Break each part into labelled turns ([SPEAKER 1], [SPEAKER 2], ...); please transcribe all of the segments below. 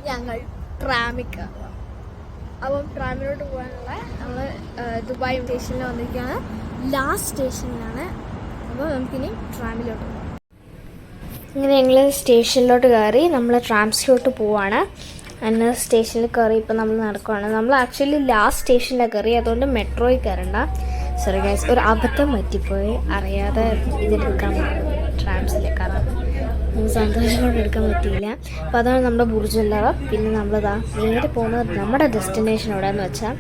[SPEAKER 1] ഞങ്ങൾ ട്രാമിൽ കയറാം. അപ്പം ട്രാമിലോട്ട് പോകാനുള്ള നമ്മൾ ദുബായ് സ്റ്റേഷനിൽ വന്നിരിക്കുകയാണ്. ലാസ്റ്റ് സ്റ്റേഷനിലാണ്. അപ്പോൾ നമുക്കിനി ട്രാമിലോട്ട് പോകാം. ഇങ്ങനെ ഞങ്ങൾ സ്റ്റേഷനിലോട്ട് കയറി നമ്മൾ ട്രാംസിലോട്ട് പോവാണ്. അങ്ങനെ സ്റ്റേഷനിൽ കയറി ഇപ്പം നമ്മൾ നടക്കുവാണ്. നമ്മൾ ആക്ച്വലി ലാസ്റ്റ് സ്റ്റേഷനിലാണ് കയറി, അതുകൊണ്ട് മെട്രോയിൽ കയറണ്ട. സോറി ഗൈസ്, ഒരു അബദ്ധം പറ്റിപ്പോയി, അറിയാതെ ഇതിലെടുക്കാൻ ട്രാംസിൽ കയറാം. സന്തോഷത്തോടെ എടുക്കാൻ പറ്റിയില്ല. അപ്പോൾ അതാണ് നമ്മുടെ ബുർജ് ഖലീഫ. പിന്നെ നമ്മളിതാ നേരെ പോകുന്നത് നമ്മുടെ ഡെസ്റ്റിനേഷൻ എവിടെയെന്ന് വെച്ചാൽ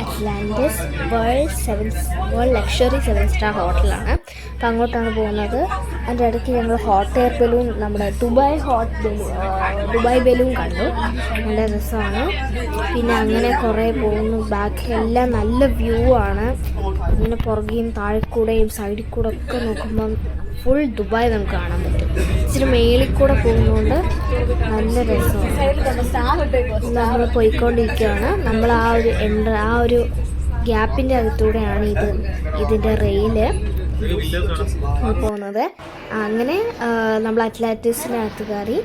[SPEAKER 1] അറ്റ്ലാന്റിസ് വേൾഡ് ലക്ഷറി 7 സ്റ്റാർ ഹോട്ടലാണ്. അപ്പോൾ അങ്ങോട്ടാണ് പോകുന്നത്. അതിൻ്റെ ഇടയ്ക്ക് ഞങ്ങൾ ഹോട്ട് എയർ ബലൂൺ, നമ്മുടെ ദുബായ് ബലൂൺ കണ്ടു. നല്ല രസമാണ്. പിന്നെ അങ്ങനെ കുറേ പോകുന്നു. ബാക്കിലെല്ലാം നല്ല വ്യൂ ആണ്. ഇങ്ങനെ പുറകെയും താഴെക്കൂടെയും സൈഡിൽ കൂടെ ഒക്കെ നോക്കുമ്പം ഫുൾ ദുബായ് നമുക്ക് കാണാൻ പറ്റും. ഇച്ചിരി മേളിൽ കൂടെ പോകുന്നതുകൊണ്ട് നല്ല രസമാണ്. നമ്മൾ പോയിക്കൊണ്ടിരിക്കുകയാണ്. നമ്മൾ ആ ഒരു ഗ്യാപ്പിൻ്റെ അകത്തൂടെയാണ് ഇതിൻ്റെ റെയില് പോകുന്നത്. അങ്ങനെ നമ്മൾ അറ്റ്ലാന്റിസിനകത്ത് കയറി.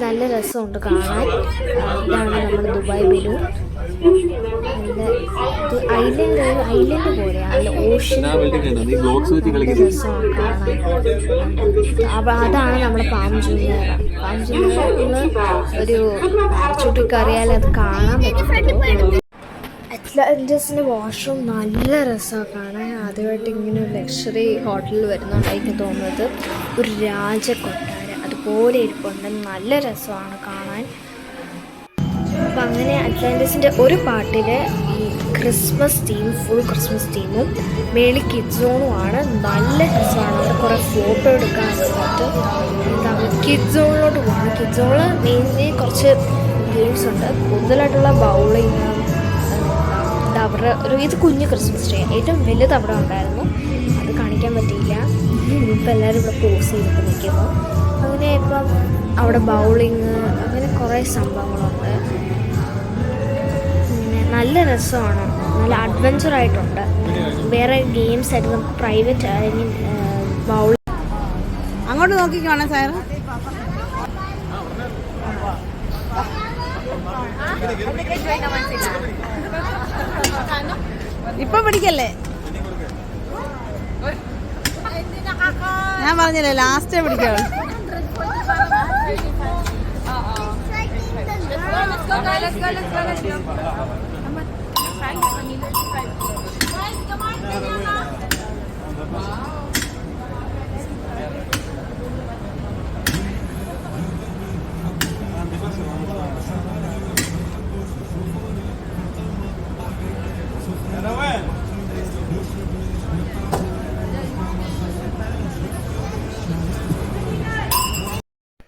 [SPEAKER 1] നല്ല രസമുണ്ട് കാണാൻ. ഇതാണ് നമ്മുടെ ദുബായ് ബലൂൺ. ഐലൻഡ് പോലെയാണ്, ഓഷ്യൻ രസമാണ് കാണാൻ. അപ്പം അതാണ് നമ്മുടെ പാം ജുമേറ. ഒരു പാരച്ചൂട്ടിൽ കയറിയാൽ അത് കാണാൻ പറ്റും. അറ്റ്ലാന്റിസിൻ്റെ വാഷ്റൂം നല്ല രസമാണ് കാണാൻ. ആദ്യമായിട്ട് ഇങ്ങനെ ഒരു ലക്ഷറി ഹോട്ടലിൽ വരുന്നുണ്ടായിട്ട് തോന്നുന്നത് ഒരു രാജകൊട്ടാരം അതുപോലെ ഇരിപ്പുണ്ട്. നല്ല രസമാണ് കാണാൻ. അപ്പം അങ്ങനെ അറ്റ്ലാന്റിസിൻ്റെ ഒരു പാട്ടിൽ ഈ ക്രിസ്മസ് തീം, ഫുൾ ക്രിസ്മസ് തീമും മേളിൽ കിഡ് സോണുമാണ്. നല്ല രസമാണ്. അവിടെ കുറേ ഫോട്ടോ എടുക്കാനൊക്കെ പറ്റും. എന്താണ് കിഡ് സോണിലോട്ട് പോകണം. കിഡ് സോണിൽ മെയിൻലി കുറച്ച് ഗെയിംസ് ഉണ്ട്. കൂടുതലായിട്ടുള്ള ബൗളിങ്, അവിടെ ഇത് കുഞ്ഞ് ക്രിസ്മസ് ട്രീ ഏറ്റവും വലുത് അവിടെ ഉണ്ടായിരുന്നു. അത് കാണിക്കാൻ പറ്റിയില്ല. ഇപ്പം എല്ലാവരും ഇവിടെ പോസ് ചെയ്തിട്ട് നിൽക്കുന്നു. അങ്ങനെ ഇപ്പം അവിടെ ബൗളിങ് അങ്ങനെ കുറേ സംഭവങ്ങളുണ്ട്. പിന്നെ നല്ല രസമാണ്. നല്ല അഡ്വഞ്ചറായിട്ടുണ്ട്. വേറെ ഗെയിംസ് ആയിട്ട് നമുക്ക് പ്രൈവറ്റ് ബൗളിങ്
[SPEAKER 2] അങ്ങോട്ട് നോക്കിക്കാണോ സാർ? ഇപ്പൊ പിടിക്കല്ലേ, ഞാൻ പറഞ്ഞില്ലേ ലാസ്റ്റേ പിടിക്കാവൂ.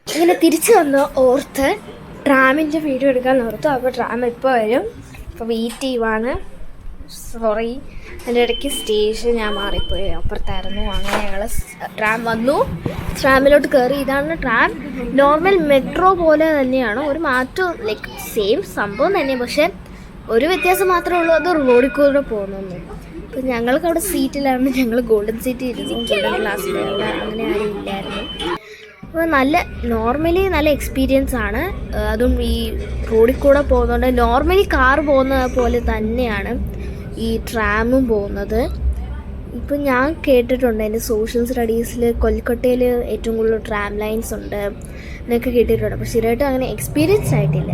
[SPEAKER 1] ഇങ്ങനെ തിരിച്ചു വന്ന് ഓർത്ത് ട്രാമിൻ്റെ വീഡിയോ എടുക്കാൻ ഓർത്തു. അപ്പോൾ ട്രാം ഇപ്പോൾ വരും. ഇപ്പോൾ വെയിറ്റ് ചെയ്യുവാണ്. സോറി, അതിൻ്റെ ഇടയ്ക്ക് സ്റ്റേഷൻ ഞാൻ മാറിപ്പോയി, അപ്പുറത്തായിരുന്നു. അങ്ങനെ ഞങ്ങൾ ട്രാം വന്നു, ട്രാമിലോട്ട് കയറി. ഇതാണ് ട്രാം. നോർമൽ മെട്രോ പോലെ തന്നെയാണ്, ഒരു മാറ്റവും ലൈക്ക് സെയിം സംഭവം തന്നെ. പക്ഷേ ഒരു വ്യത്യാസം മാത്രമേ ഉള്ളൂ, അത് റോഡിൽ കൂടെ പോകുന്നു. അപ്പോൾ ഞങ്ങൾക്ക് അവിടെ സീറ്റിലാണ്. ഞങ്ങൾ ഗോൾഡൻ സീറ്റ് ഇരുന്നു, ഗോൾഡൻ ക്ലാസ്സിലുള്ള അങ്ങനെ ആരും ഇല്ലായിരുന്നു. അപ്പോൾ നോർമലി നല്ല എക്സ്പീരിയൻസ് ആണ്. അതും ഈ റോഡിൽ കൂടെ പോകുന്നതുകൊണ്ട് നോർമലി കാർ പോകുന്ന പോലെ തന്നെയാണ് ഈ ട്രാമും പോകുന്നത്. ഇപ്പം ഞാൻ കേട്ടിട്ടുണ്ട്, എൻ്റെ സോഷ്യൽ സ്റ്റഡീസിൽ കൊൽക്കട്ടയിൽ ഏറ്റവും കൂടുതൽ ട്രാം ലൈൻസ് ഉണ്ട് എന്നൊക്കെ കേട്ടിട്ടുണ്ട്. പക്ഷേ ശരിയായിട്ട് അങ്ങനെ എക്സ്പീരിയൻസ് ആയിട്ടില്ല.